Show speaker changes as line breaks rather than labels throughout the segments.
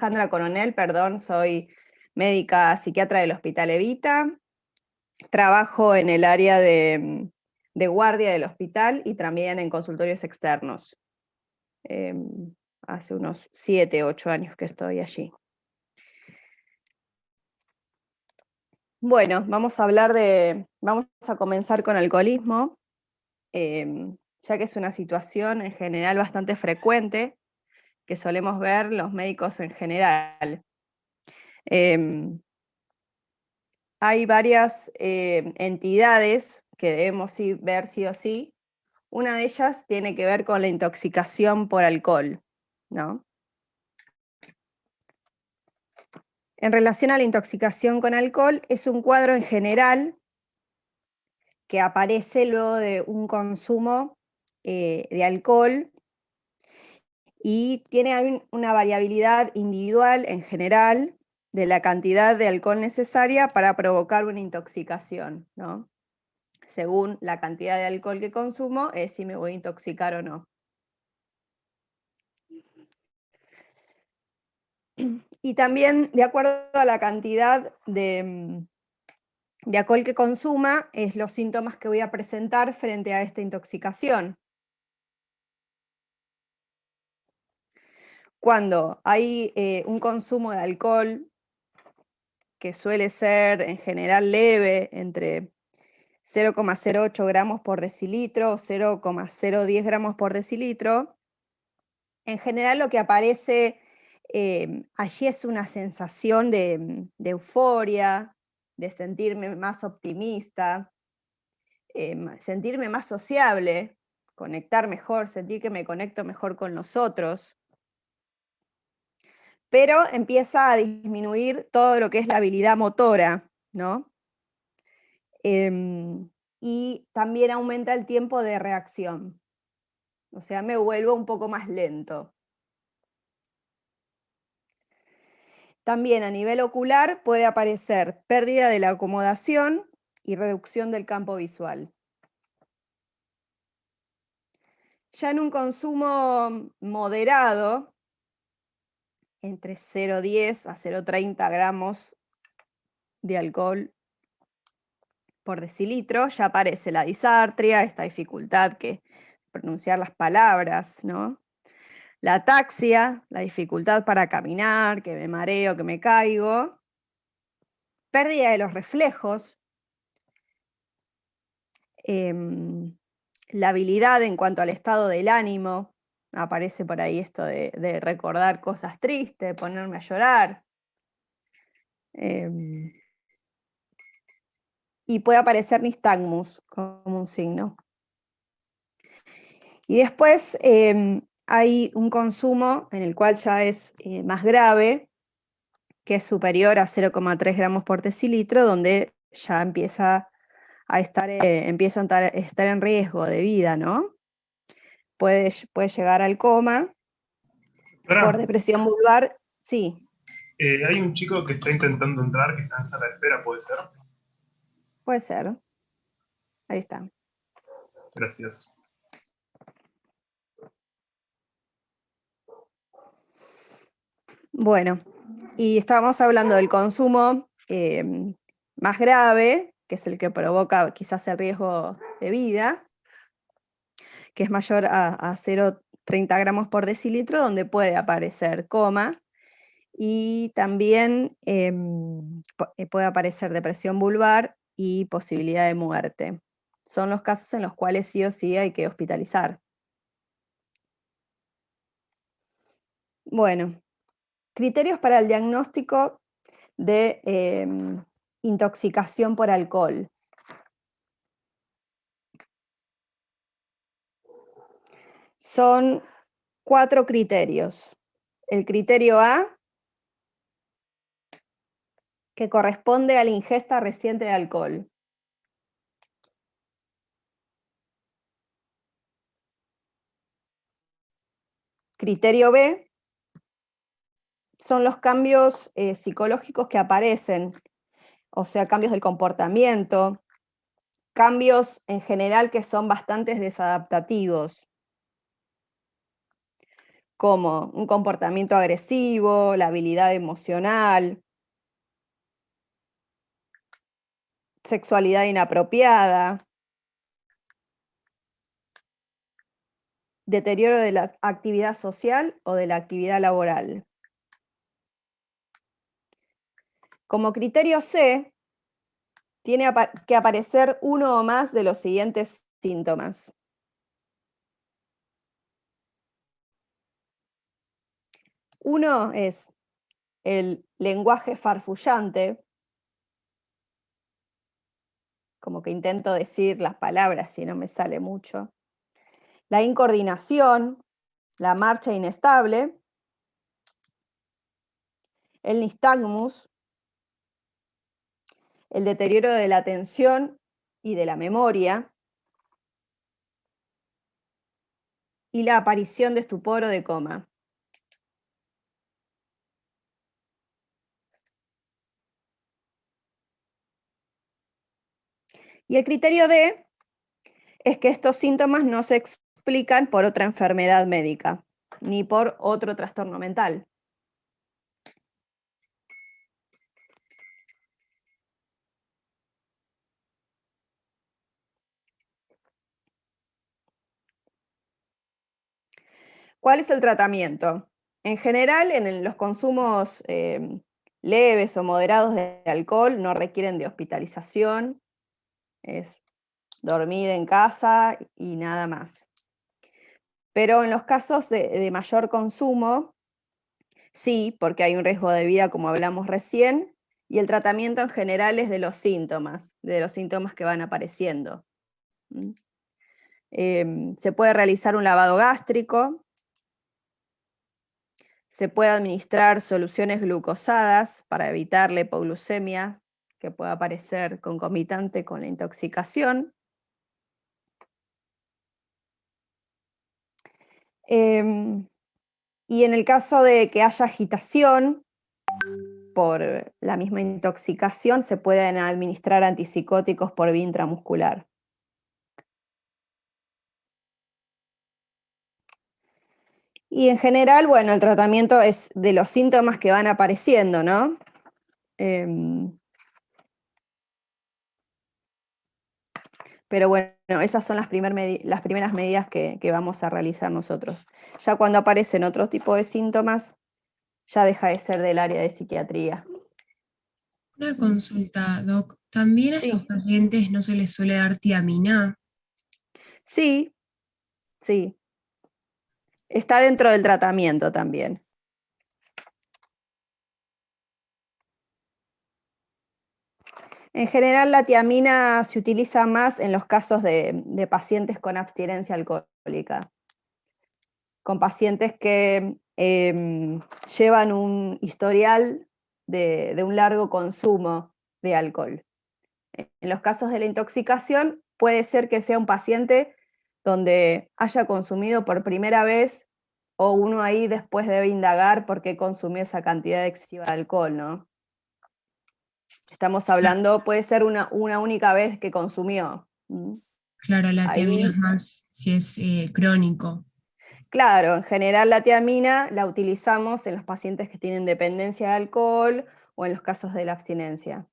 Alejandra Coronel, perdón, soy médica psiquiatra del Hospital Evita. Trabajo en el área de guardia del hospital y también en consultorios externos. Hace unos 7, 8 años que estoy allí. Bueno, vamos a comenzar con alcoholismo, ya que es una situación en general bastante frecuente que solemos ver los médicos en general. Hay varias entidades que debemos ver sí o sí. Una de ellas tiene que ver con la intoxicación por alcohol, ¿no? En relación a la intoxicación con alcohol, es un cuadro en general que aparece luego de un consumo de alcohol y tiene una variabilidad individual en general de la cantidad de alcohol necesaria para provocar una intoxicación, ¿no? Según la cantidad de alcohol que consumo, es si me voy a intoxicar o no. Y también, de acuerdo a la cantidad de alcohol que consuma, es los síntomas que voy a presentar frente a esta intoxicación. Cuando hay un consumo de alcohol que suele ser en general leve, entre 0,08 gramos por decilitro o 0,010 gramos por decilitro, en general lo que aparece allí es una sensación de euforia, de sentirme más optimista, sentirme más sociable, conectar mejor, sentir que me conecto mejor con los otros. Pero empieza a disminuir todo lo que es la habilidad motora, ¿no? Y también aumenta el tiempo de reacción. O sea, me vuelvo un poco más lento. También a nivel ocular puede aparecer pérdida de la acomodación y reducción del campo visual. Ya en un consumo moderado, entre 0,10 a 0,30 gramos de alcohol por decilitro, ya aparece la disartria, esta dificultad que pronunciar las palabras, ¿no? La ataxia, la dificultad para caminar, que me mareo, que me caigo. Pérdida de los reflejos. La habilidad en cuanto al estado del ánimo. Aparece por ahí esto de recordar cosas tristes, ponerme a llorar. Y puede aparecer nistagmus como un signo. Y después hay un consumo en el cual ya es más grave, que es superior a 0,3 gramos por decilitro, donde ya empiezo a estar en riesgo de vida, ¿no? Puede llegar al coma por depresión vulvar, sí.
Hay un chico que está intentando entrar, que está en sala de espera, ¿puede ser?
Puede ser. Ahí está.
Gracias.
Bueno, y estábamos hablando del consumo más grave, que es el que provoca quizás el riesgo de vida, que es mayor a 0,30 gramos por decilitro, donde puede aparecer coma, y también puede aparecer depresión vulvar y posibilidad de muerte. Son los casos en los cuales sí o sí hay que hospitalizar. Bueno, criterios para el diagnóstico de intoxicación por alcohol. Son 4 criterios. El criterio A, que corresponde a la ingesta reciente de alcohol. Criterio B, son los cambios psicológicos que aparecen, o sea, cambios del comportamiento, cambios en general que son bastante desadaptativos, como un comportamiento agresivo, la habilidad emocional, sexualidad inapropiada, deterioro de la actividad social o de la actividad laboral. Como criterio C, tiene que aparecer uno o más de los siguientes síntomas. Uno es el lenguaje farfullante, como que intento decir las palabras y no me sale mucho. La incoordinación, la marcha inestable, el nistagmus, el deterioro de la atención y de la memoria, y la aparición de estupor o de coma. Y el criterio D es que estos síntomas no se explican por otra enfermedad médica, ni por otro trastorno mental. ¿Cuál es el tratamiento? En general, en los consumos leves o moderados de alcohol no requieren de hospitalización, es dormir en casa y nada más. Pero en los casos de mayor consumo, sí, porque hay un riesgo de vida, como hablamos recién, y el tratamiento en general es de los síntomas que van apareciendo. Se puede realizar un lavado gástrico, se puede administrar soluciones glucosadas para evitar la hipoglucemia que pueda aparecer concomitante con la intoxicación. Y en el caso de que haya agitación por la misma intoxicación, se pueden administrar antipsicóticos por vía intramuscular. Y en general, bueno, el tratamiento es de los síntomas que van apareciendo, ¿no? Pero bueno, esas son las primeras medidas que vamos a realizar nosotros. Ya cuando aparecen otro tipo de síntomas, ya deja de ser del área de psiquiatría.
Una consulta, Doc. ¿También a estos
Sí,
pacientes no se les suele dar tiamina?
sí, sí. Está dentro del tratamiento también. En general, la tiamina se utiliza más en los casos de pacientes con abstinencia alcohólica, con pacientes que llevan un historial de un largo consumo de alcohol. En los casos de la intoxicación, puede ser que sea un paciente donde haya consumido por primera vez o uno ahí después debe indagar por qué consumió esa cantidad excesiva de alcohol, ¿no? Estamos hablando, puede ser una única vez que consumió.
Claro, la tiamina es
Ahí,
más si es crónico.
claro, en general la tiamina la utilizamos en los pacientes que tienen dependencia de alcohol o en los casos de la abstinencia.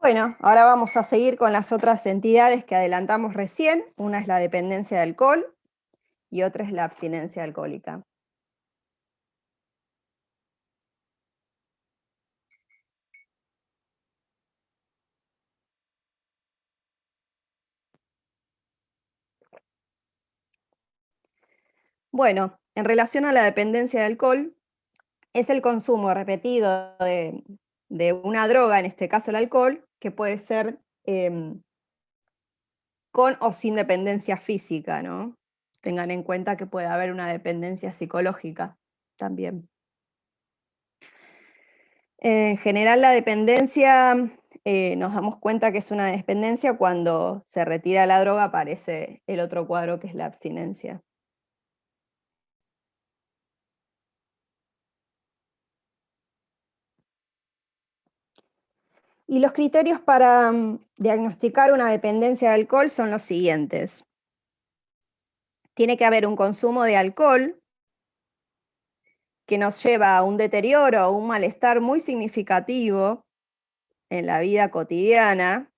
Bueno, ahora vamos a seguir con las otras entidades que adelantamos recién. Una es la dependencia de alcohol y otra es la abstinencia alcohólica. Bueno, en relación a la dependencia de alcohol, es el consumo repetido de una droga, en este caso el alcohol, que puede ser con o sin dependencia física, ¿no? Tengan en cuenta que puede haber una dependencia psicológica también. En general, la dependencia, nos damos cuenta que es una dependencia cuando se retira la droga, aparece el otro cuadro que es la abstinencia. Y los criterios para diagnosticar una dependencia de alcohol son los siguientes. Tiene que haber un consumo de alcohol que nos lleva a un deterioro o un malestar muy significativo en la vida cotidiana,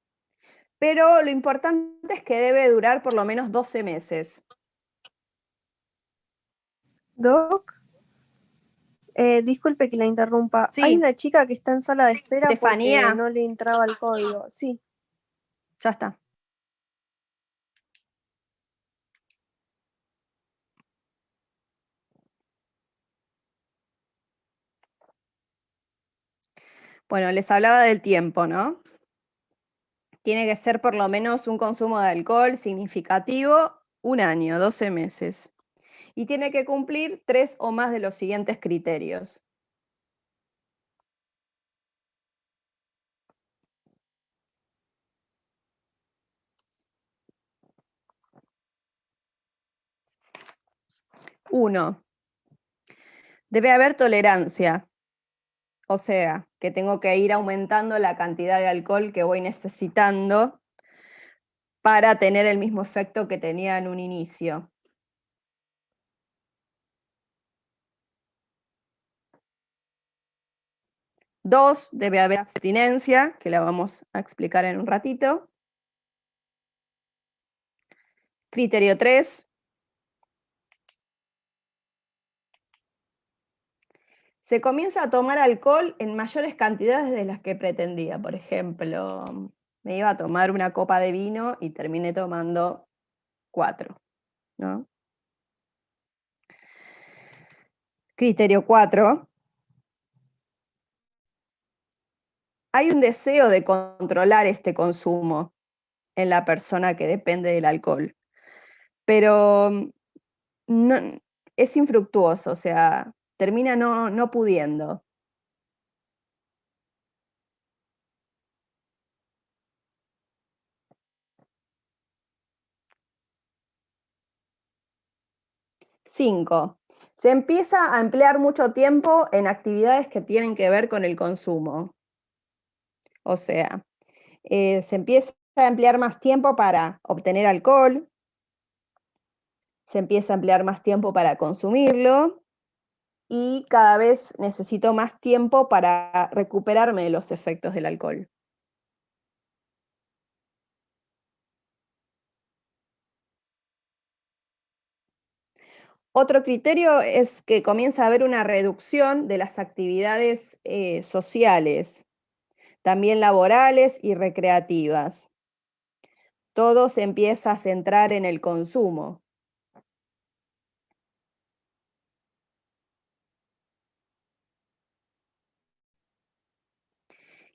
pero lo importante es que debe durar por lo menos 12 meses.
Doc, disculpe que la interrumpa.
Sí.
Hay una chica que está en sala de espera
Estefanía.
porque no le entraba el código. Sí.
Ya está. Bueno, les hablaba del tiempo, ¿no? Tiene que ser por lo menos un consumo de alcohol significativo, 1 año, 12 meses. Y tiene que cumplir 3 o más de los siguientes criterios. Uno, debe haber tolerancia. O sea, que tengo que ir aumentando la cantidad de alcohol que voy necesitando para tener el mismo efecto que tenía en un inicio. 2, debe haber abstinencia, que la vamos a explicar en un ratito. Criterio 3. Se comienza a tomar alcohol en mayores cantidades de las que pretendía. Por ejemplo, me iba a tomar una copa de vino y terminé tomando 4, ¿no? Criterio 4. Hay un deseo de controlar este consumo en la persona que depende del alcohol, pero no, es infructuoso, o sea, termina no pudiendo. Cinco, se empieza a emplear mucho tiempo en actividades que tienen que ver con el consumo. O sea, se empieza a emplear más tiempo para obtener alcohol, se empieza a emplear más tiempo para consumirlo y cada vez necesito más tiempo para recuperarme de los efectos del alcohol. Otro criterio es que comienza a haber una reducción de las actividades sociales, también laborales y recreativas. Todo se empieza a centrar en el consumo.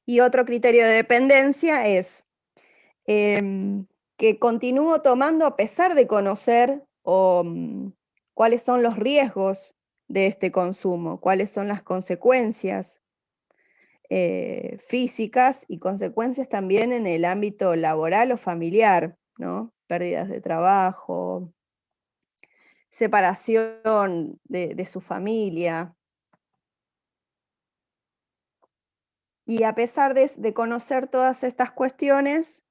Y otro criterio de dependencia es que continúo tomando a pesar de conocer cuáles son los riesgos de este consumo, cuáles son las consecuencias físicas y consecuencias también en el ámbito laboral o familiar, ¿no? Pérdidas de trabajo, separación de su familia. Y a pesar de conocer todas estas cuestiones,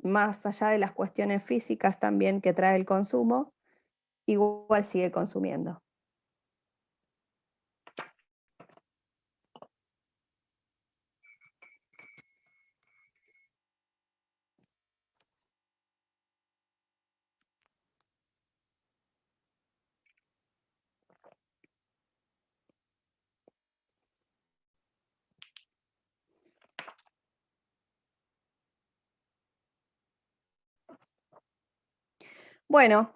más allá de las cuestiones físicas también que trae el consumo, igual sigue consumiendo. Bueno,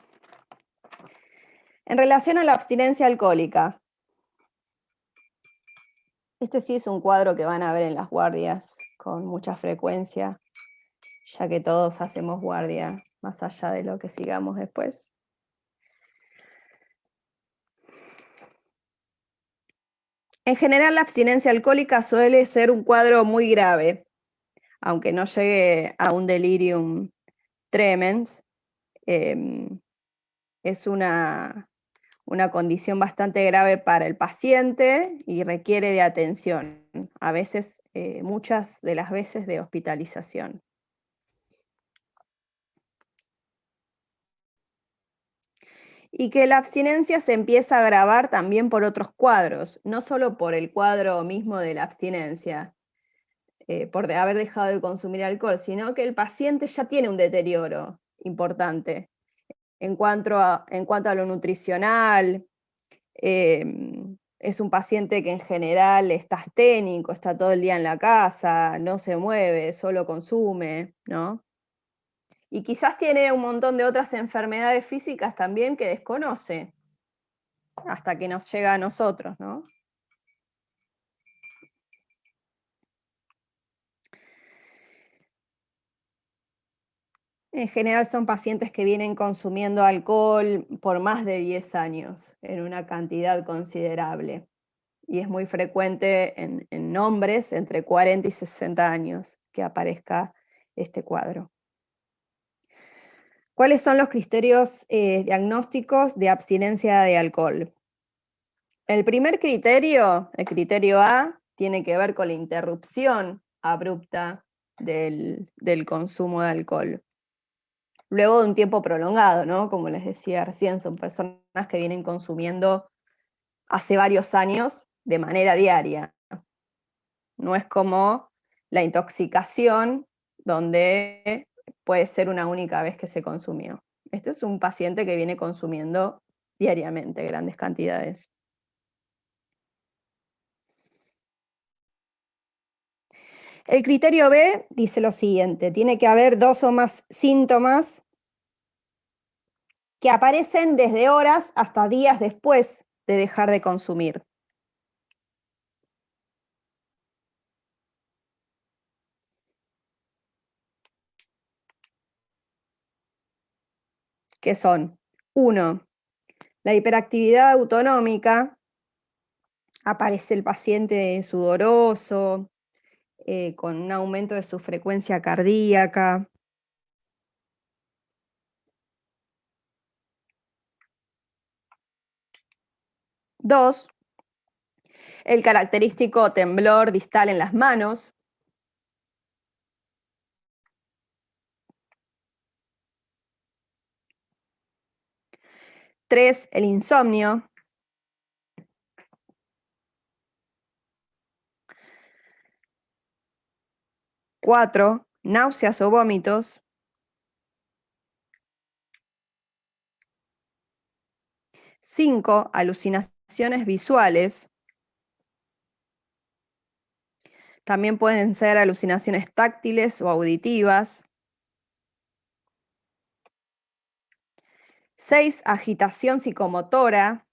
en relación a la abstinencia alcohólica, este sí es un cuadro que van a ver en las guardias con mucha frecuencia, ya que todos hacemos guardia, más allá de lo que sigamos después. En general, la abstinencia alcohólica suele ser un cuadro muy grave, aunque no llegue a un delirium tremens. Es una una condición bastante grave para el paciente y requiere de atención, a veces, muchas de las veces de hospitalización. Y que la abstinencia se empieza a agravar también por otros cuadros, no solo por el cuadro mismo de la abstinencia, por haber dejado de consumir alcohol, sino que el paciente ya tiene un deterioro importante en cuanto a lo nutricional. Es un paciente que en general está asténico, está todo el día en la casa, no se mueve, solo consume, ¿no? Y quizás tiene un montón de otras enfermedades físicas también que desconoce hasta que nos llega a nosotros, ¿no? En general son pacientes que vienen consumiendo alcohol por más de 10 años, en una cantidad considerable. Y es muy frecuente en hombres entre 40 y 60 años que aparezca este cuadro. ¿Cuáles son los criterios diagnósticos de abstinencia de alcohol? El primer criterio, el criterio A, tiene que ver con la interrupción abrupta del consumo de alcohol. Luego de un tiempo prolongado, ¿no? Como les decía recién, son personas que vienen consumiendo hace varios años de manera diaria. No es como la intoxicación, donde puede ser una única vez que se consumió. Este es un paciente que viene consumiendo diariamente grandes cantidades. El criterio B dice lo siguiente: tiene que haber 2 o más síntomas que aparecen desde horas hasta días después de dejar de consumir. Que son: 1, la hiperactividad autonómica, aparece el paciente sudoroso, con un aumento de su frecuencia cardíaca. 2, el característico temblor distal en las manos. 3, el insomnio. 4, náuseas o vómitos. 5, alucinaciones visuales. También pueden ser alucinaciones táctiles o auditivas. 6, agitación psicomotora.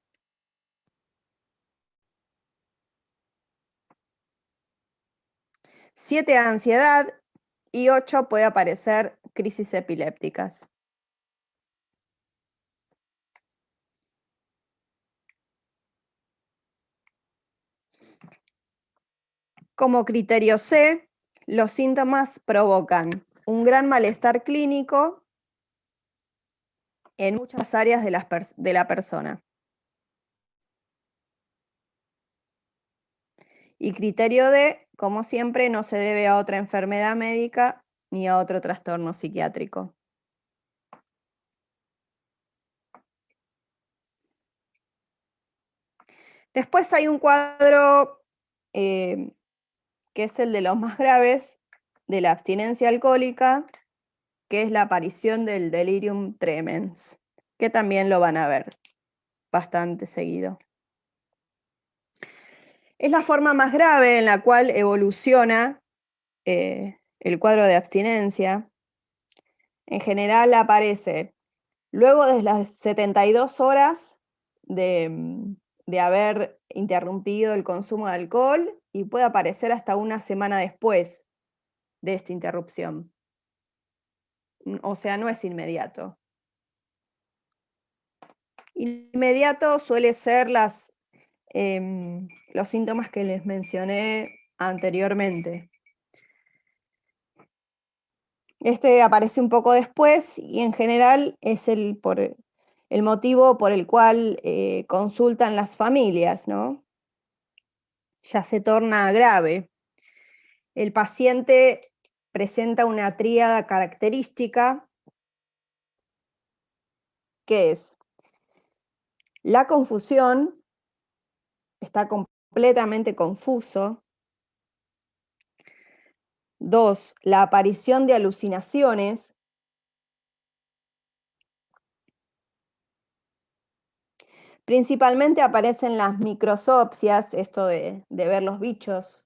7, ansiedad. Y 8, puede aparecer crisis epilépticas. Como criterio C, los síntomas provocan un gran malestar clínico en muchas áreas de la persona. Y criterio D, como siempre, no se debe a otra enfermedad médica ni a otro trastorno psiquiátrico. Después hay un cuadro que es el de los más graves de la abstinencia alcohólica, que es la aparición del delirium tremens, que también lo van a ver bastante seguido. Es la forma más grave en la cual evoluciona el cuadro de abstinencia. En general aparece luego de las 72 horas de haber interrumpido el consumo de alcohol y puede aparecer hasta una semana después de esta interrupción. O sea, no es inmediato. Inmediato suele ser los síntomas que les mencioné anteriormente. Este aparece un poco después y en general es el motivo por el cual consultan las familias, ¿no? Ya se torna grave. El paciente presenta una tríada característica que es la confusión, está completamente confuso. 2, la aparición de alucinaciones. Principalmente aparecen las microsopsias, esto de ver los bichos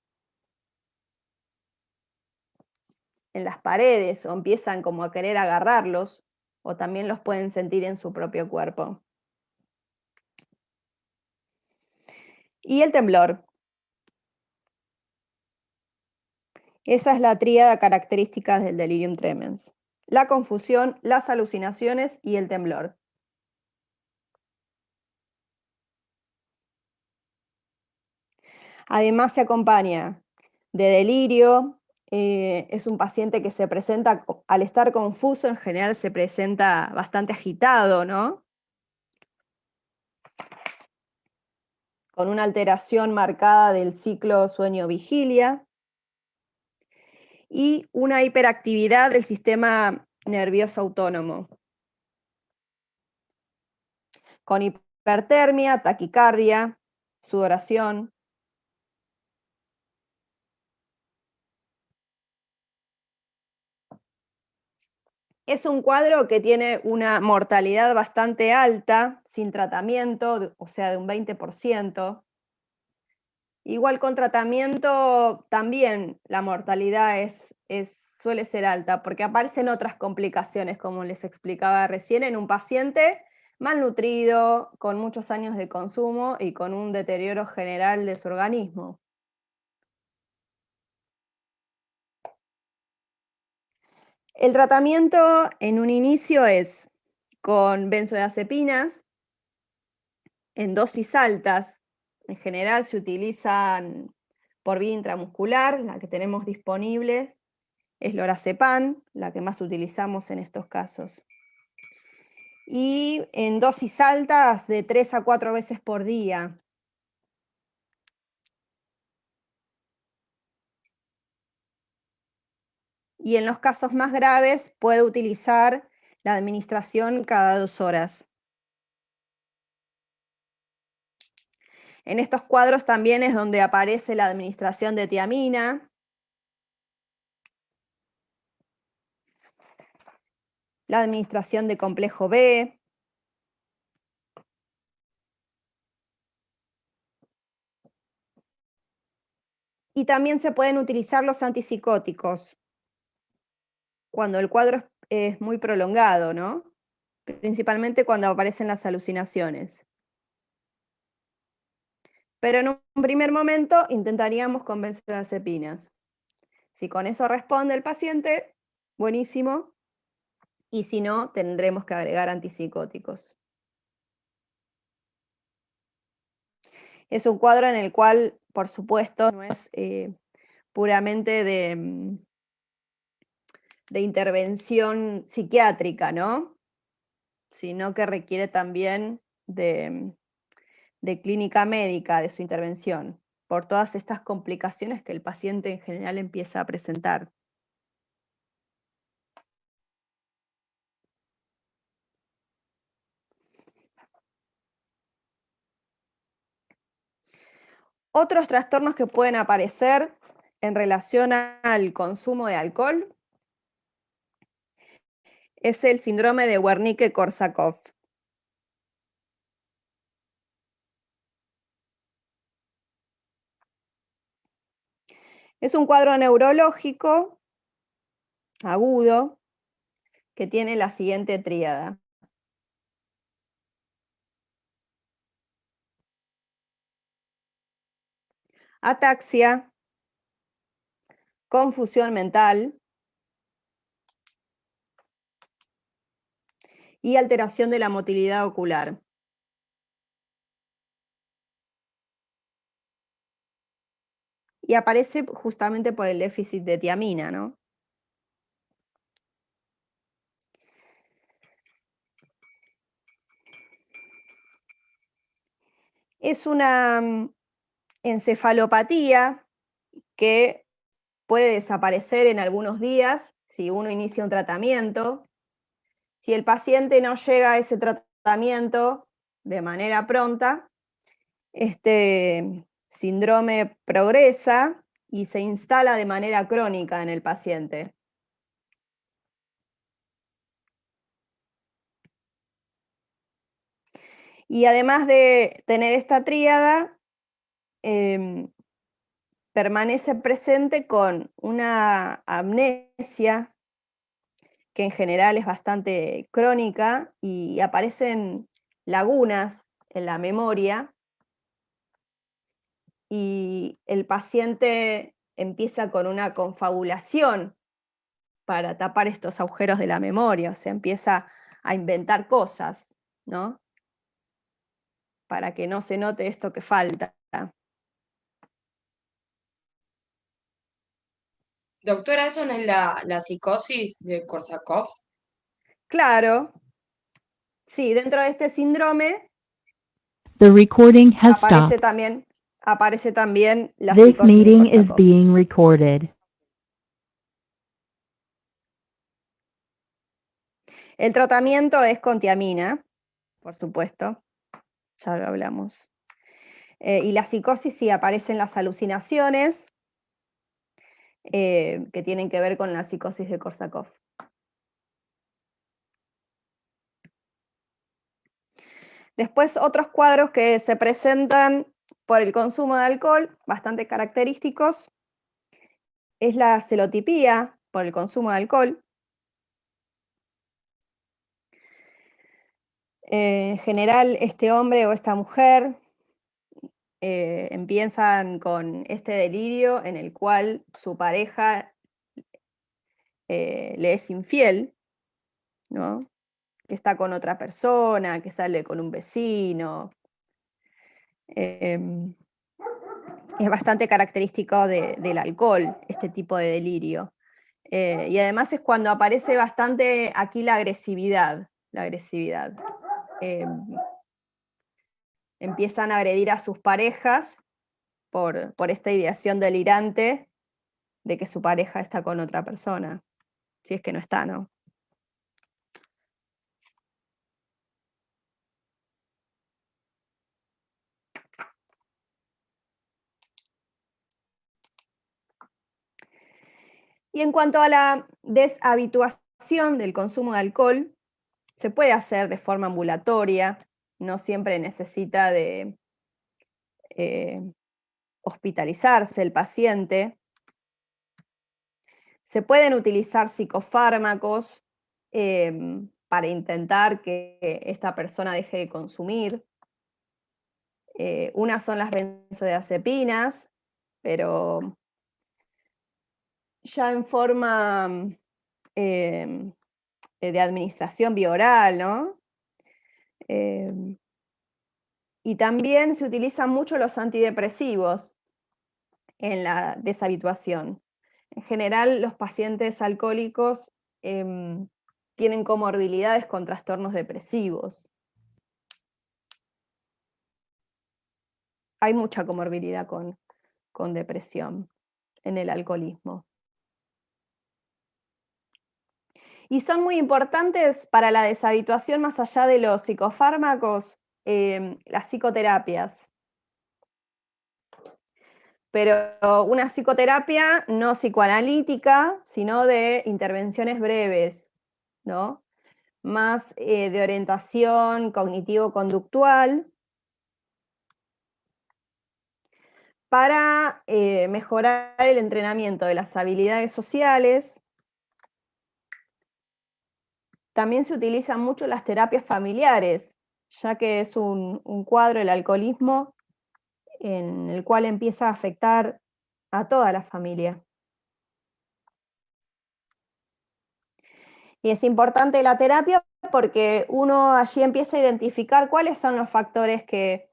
en las paredes, o empiezan como a querer agarrarlos, o también los pueden sentir en su propio cuerpo. Y el temblor. Esa es la tríada característica del delirium tremens. La confusión, las alucinaciones y el temblor. Además se acompaña de delirio. Es un paciente que se presenta, al estar confuso, en general se presenta bastante agitado, ¿no? Con una alteración marcada del ciclo sueño-vigilia y una hiperactividad del sistema nervioso autónomo, con hipertermia, taquicardia, sudoración. Es un cuadro que tiene una mortalidad bastante alta, sin tratamiento, o sea, de un 20%. Igual con tratamiento también la mortalidad suele ser alta, porque aparecen otras complicaciones, como les explicaba recién, en un paciente malnutrido, con muchos años de consumo y con un deterioro general de su organismo. El tratamiento en un inicio es con benzodiazepinas en dosis altas. En general se utilizan por vía intramuscular, la que tenemos disponible es lorazepam, la que más utilizamos en estos casos. Y en dosis altas de 3 a 4 veces por día. Y en los casos más graves puede utilizar la administración cada 2 horas. En estos cuadros también es donde aparece la administración de tiamina, la administración de complejo B, y también se pueden utilizar los antipsicóticos cuando el cuadro es muy prolongado, ¿no? Principalmente cuando aparecen las alucinaciones. Pero en un primer momento intentaríamos con benzodiazepinas. Si con eso responde el paciente, buenísimo. Y si no, tendremos que agregar antipsicóticos. Es un cuadro en el cual, por supuesto, no es puramente de intervención psiquiátrica, ¿no? Sino que requiere también de clínica médica, de su intervención, por todas estas complicaciones que el paciente en general empieza a presentar. Otros trastornos que pueden aparecer en relación al consumo de alcohol es el síndrome de Wernicke-Korsakoff. Es un cuadro neurológico agudo que tiene la siguiente tríada. Ataxia, confusión mental y alteración de la motilidad ocular. Y aparece justamente por el déficit de tiamina, ¿no? Es una encefalopatía que puede desaparecer en algunos días si uno inicia un tratamiento. Si el paciente no llega a ese tratamiento de manera pronta, este síndrome progresa y se instala de manera crónica en el paciente. Y además de tener esta tríada, permanece presente con una amnesia que en general es bastante crónica y aparecen lagunas en la memoria y el paciente empieza con una confabulación para tapar estos agujeros de la memoria, o sea, empieza a inventar cosas, ¿no? Para que no se note esto que falta.
Doctora, ¿eso no es la psicosis de Korsakoff?
Claro, sí, dentro de este síndrome
The recording has
aparece
stopped.
también la
This
psicosis de
meeting is
Korsakoff.
being recorded.
El tratamiento es con tiamina, por supuesto, ya lo hablamos. Y la psicosis sí aparecen las alucinaciones que tienen que ver con la psicosis de Korsakoff. Después otros cuadros que se presentan por el consumo de alcohol, bastante característicos, es la celotipía por el consumo de alcohol. En general, este hombre o esta mujer empiezan con este delirio en el cual su pareja le es infiel, ¿no? Que está con otra persona, que sale con un vecino. Es bastante característico del alcohol, este tipo de delirio. Y además es cuando aparece bastante aquí la agresividad. Empiezan a agredir a sus parejas por esta ideación delirante de que su pareja está con otra persona, si es que no está, ¿no? Y en cuanto a la deshabituación del consumo de alcohol, se puede hacer de forma ambulatoria, no siempre necesita de hospitalizarse el paciente. Se pueden utilizar psicofármacos para intentar que esta persona deje de consumir. Unas son las benzodiazepinas, pero ya en forma de administración bioral, ¿no? Y también se utilizan mucho los antidepresivos en la deshabituación. En general, los pacientes alcohólicos tienen comorbilidades con trastornos depresivos. Hay mucha comorbilidad con depresión en el alcoholismo. Y son muy importantes para la deshabituación, más allá de los psicofármacos, las psicoterapias. Pero una psicoterapia no psicoanalítica, sino de intervenciones breves, ¿no? Más de orientación cognitivo-conductual, para mejorar el entrenamiento de las habilidades sociales. También se utilizan mucho las terapias familiares, ya que es un cuadro del alcoholismo en el cual empieza a afectar a toda la familia. Y es importante la terapia porque uno allí empieza a identificar cuáles son los factores que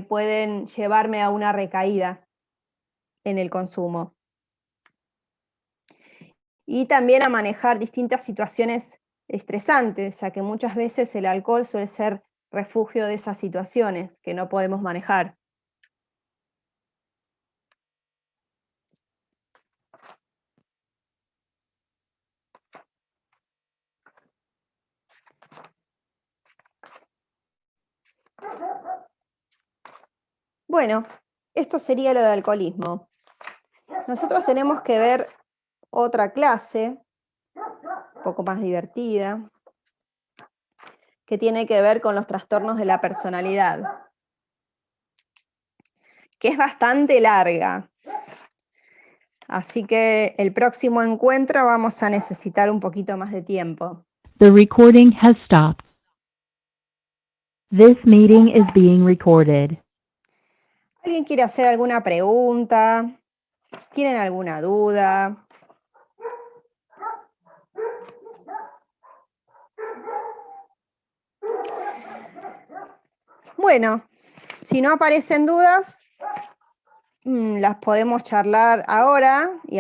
pueden llevarme a una recaída en el consumo. Y también a manejar distintas situaciones estresantes, ya que muchas veces el alcohol suele ser refugio de esas situaciones que no podemos manejar. Bueno, esto sería lo de alcoholismo. Nosotros tenemos que ver otra clase, un poco más divertida, que tiene que ver con los trastornos de la personalidad, que es bastante larga. Así que el próximo encuentro vamos a necesitar un poquito más de tiempo.
The recording has stopped. This meeting is being recorded.
¿Alguien quiere hacer alguna pregunta? ¿Tienen alguna duda? Bueno, si no aparecen dudas, las podemos charlar ahora y